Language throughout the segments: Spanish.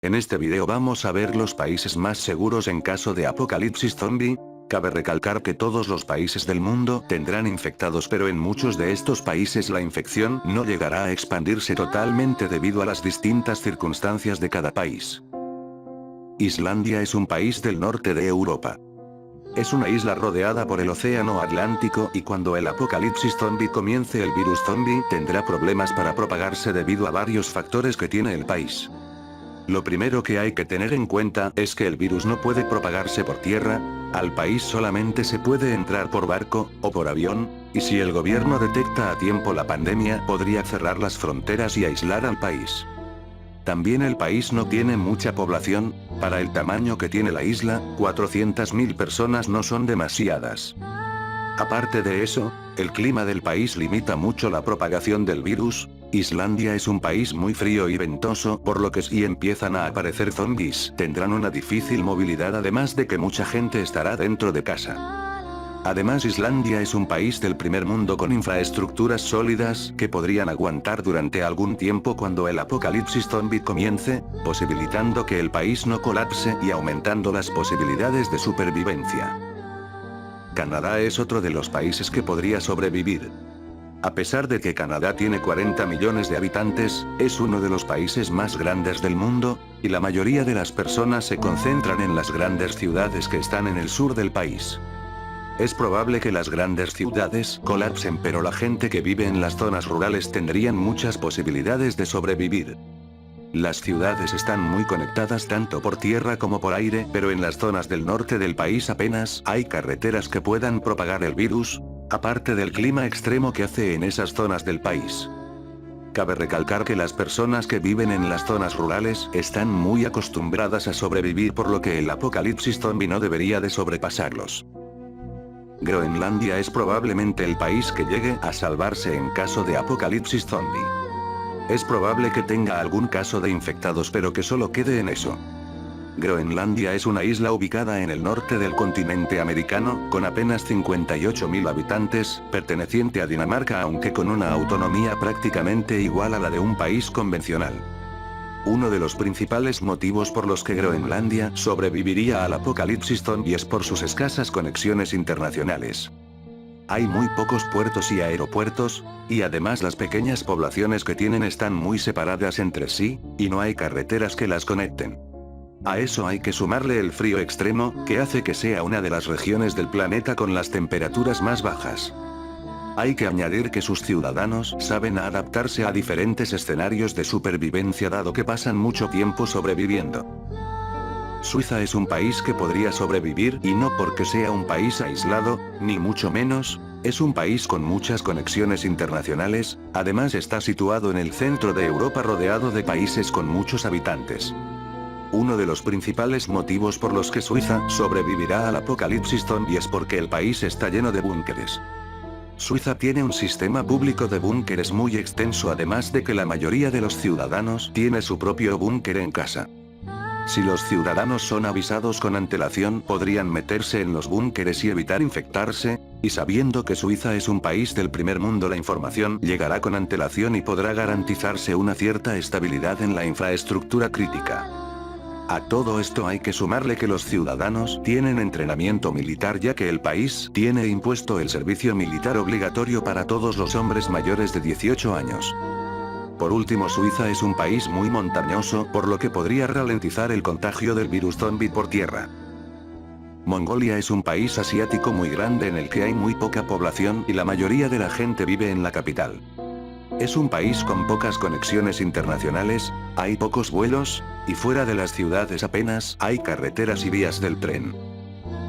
En este video vamos a ver los países más seguros en caso de apocalipsis zombie. Cabe recalcar que todos los países del mundo tendrán infectados, pero en muchos de estos países la infección no llegará a expandirse totalmente debido a las distintas circunstancias de cada país. Islandia es un país del norte de Europa. Es una isla rodeada por el océano Atlántico y cuando el apocalipsis zombie comience, el virus zombie tendrá problemas para propagarse debido a varios factores que tiene el país. Lo primero que hay que tener en cuenta es que el virus no puede propagarse por tierra, al país solamente se puede entrar por barco, o por avión, y si el gobierno detecta a tiempo la pandemia podría cerrar las fronteras y aislar al país. También el país no tiene mucha población, para el tamaño que tiene la isla, 400.000 personas no son demasiadas. Aparte de eso, el clima del país limita mucho la propagación del virus. Islandia es un país muy frío y ventoso, por lo que si empiezan a aparecer zombies, tendrán una difícil movilidad, además de que mucha gente estará dentro de casa. Además, Islandia es un país del primer mundo con infraestructuras sólidas que podrían aguantar durante algún tiempo cuando el apocalipsis zombie comience, posibilitando que el país no colapse y aumentando las posibilidades de supervivencia. Canadá es otro de los países que podría sobrevivir. A pesar de que Canadá tiene 40 millones de habitantes, es uno de los países más grandes del mundo, y la mayoría de las personas se concentran en las grandes ciudades que están en el sur del país. Es probable que las grandes ciudades colapsen, pero la gente que vive en las zonas rurales tendrían muchas posibilidades de sobrevivir. Las ciudades están muy conectadas tanto por tierra como por aire, pero en las zonas del norte del país apenas hay carreteras que puedan propagar el virus, aparte del clima extremo que hace en esas zonas del país. Cabe recalcar que las personas que viven en las zonas rurales están muy acostumbradas a sobrevivir, por lo que el apocalipsis zombie no debería de sobrepasarlos. Groenlandia es probablemente el país que llegue a salvarse en caso de apocalipsis zombie. Es probable que tenga algún caso de infectados, pero que solo quede en eso. Groenlandia es una isla ubicada en el norte del continente americano, con apenas 58.000 habitantes, perteneciente a Dinamarca, aunque con una autonomía prácticamente igual a la de un país convencional. Uno de los principales motivos por los que Groenlandia sobreviviría al apocalipsis zombie es por sus escasas conexiones internacionales. Hay muy pocos puertos y aeropuertos, y además las pequeñas poblaciones que tienen están muy separadas entre sí, y no hay carreteras que las conecten. A eso hay que sumarle el frío extremo, que hace que sea una de las regiones del planeta con las temperaturas más bajas. Hay que añadir que sus ciudadanos saben adaptarse a diferentes escenarios de supervivencia, dado que pasan mucho tiempo sobreviviendo. Suiza es un país que podría sobrevivir, y no porque sea un país aislado, ni mucho menos, es un país con muchas conexiones internacionales, además está situado en el centro de Europa rodeado de países con muchos habitantes. Uno de los principales motivos por los que Suiza sobrevivirá al apocalipsis zombie es porque el país está lleno de búnkeres. Suiza tiene un sistema público de búnkeres muy extenso, además de que la mayoría de los ciudadanos tiene su propio búnker en casa. Si los ciudadanos son avisados con antelación, podrían meterse en los búnkeres y evitar infectarse, y sabiendo que Suiza es un país del primer mundo, la información llegará con antelación y podrá garantizarse una cierta estabilidad en la infraestructura crítica. A todo esto hay que sumarle que los ciudadanos tienen entrenamiento militar, ya que el país tiene impuesto el servicio militar obligatorio para todos los hombres mayores de 18 años. Por último, Suiza es un país muy montañoso, por lo que podría ralentizar el contagio del virus zombie por tierra. Mongolia es un país asiático muy grande en el que hay muy poca población y la mayoría de la gente vive en la capital. Es un país con pocas conexiones internacionales, hay pocos vuelos, y fuera de las ciudades apenas hay carreteras y vías del tren.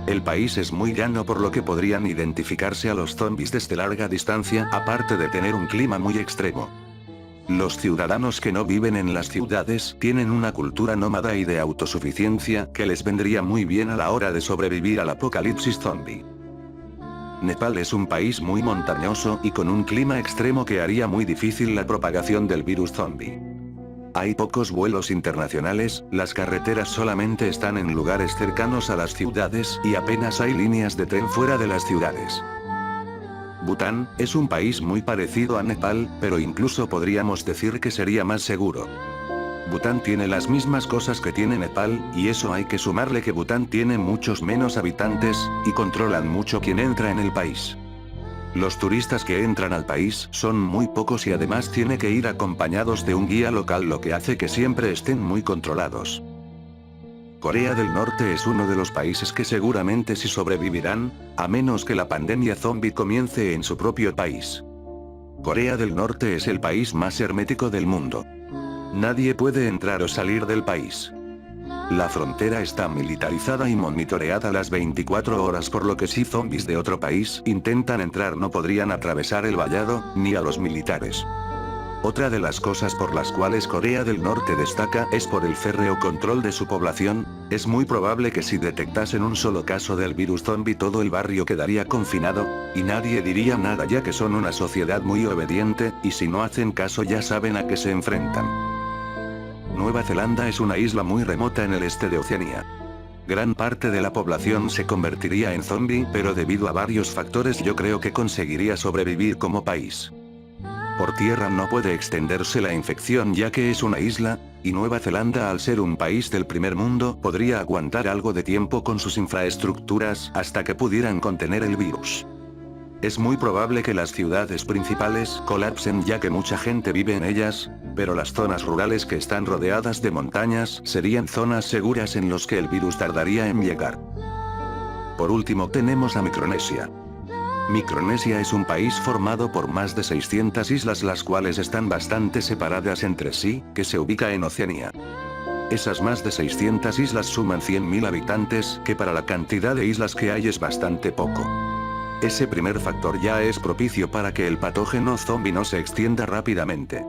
El país es muy llano, por lo que podrían identificarse a los zombies desde larga distancia, aparte de tener un clima muy extremo. Los ciudadanos que no viven en las ciudades tienen una cultura nómada y de autosuficiencia que les vendría muy bien a la hora de sobrevivir al apocalipsis zombie. Nepal es un país muy montañoso y con un clima extremo que haría muy difícil la propagación del virus zombie. Hay pocos vuelos internacionales, las carreteras solamente están en lugares cercanos a las ciudades y apenas hay líneas de tren fuera de las ciudades. Bután es un país muy parecido a Nepal, pero incluso podríamos decir que sería más seguro. Bután tiene las mismas cosas que tiene Nepal, y eso hay que sumarle que Bután tiene muchos menos habitantes, y controlan mucho quien entra en el país. Los turistas que entran al país son muy pocos y además tiene que ir acompañados de un guía local, lo que hace que siempre estén muy controlados. Corea del Norte es uno de los países que seguramente sí sobrevivirán, a menos que la pandemia zombie comience en su propio país. Corea del Norte es el país más hermético del mundo. Nadie puede entrar o salir del país. La frontera está militarizada y monitoreada las 24 horas, por lo que si zombies de otro país intentan entrar no podrían atravesar el vallado, ni a los militares. Otra de las cosas por las cuales Corea del Norte destaca es por el férreo control de su población. Es muy probable que si detectasen un solo caso del virus zombie todo el barrio quedaría confinado, y nadie diría nada ya que son una sociedad muy obediente, y si no hacen caso ya saben a qué se enfrentan. Nueva Zelanda es una isla muy remota en el este de Oceanía. Gran parte de la población se convertiría en zombie, pero debido a varios factores yo creo que conseguiría sobrevivir como país. Por tierra no puede extenderse la infección ya que es una isla, y Nueva Zelanda al ser un país del primer mundo podría aguantar algo de tiempo con sus infraestructuras hasta que pudieran contener el virus. Es muy probable que las ciudades principales colapsen ya que mucha gente vive en ellas, pero las zonas rurales que están rodeadas de montañas serían zonas seguras en las que el virus tardaría en llegar. Por último tenemos a Micronesia. Micronesia es un país formado por más de 600 islas las cuales están bastante separadas entre sí, que se ubica en Oceanía. Esas más de 600 islas suman 100.000 habitantes, que para la cantidad de islas que hay es bastante poco. Ese primer factor ya es propicio para que el patógeno zombie no se extienda rápidamente.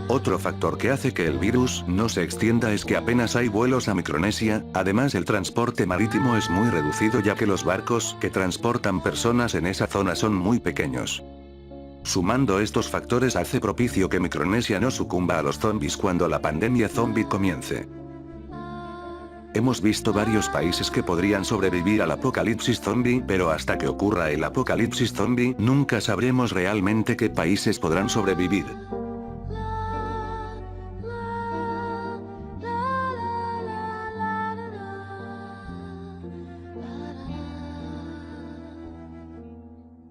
Otro factor que hace que el virus no se extienda es que apenas hay vuelos a Micronesia, además el transporte marítimo es muy reducido ya que los barcos que transportan personas en esa zona son muy pequeños. Sumando estos factores hace propicio que Micronesia no sucumba a los zombies cuando la pandemia zombie comience. Hemos visto varios países que podrían sobrevivir al apocalipsis zombie, pero hasta que ocurra el apocalipsis zombie nunca sabremos realmente qué países podrán sobrevivir.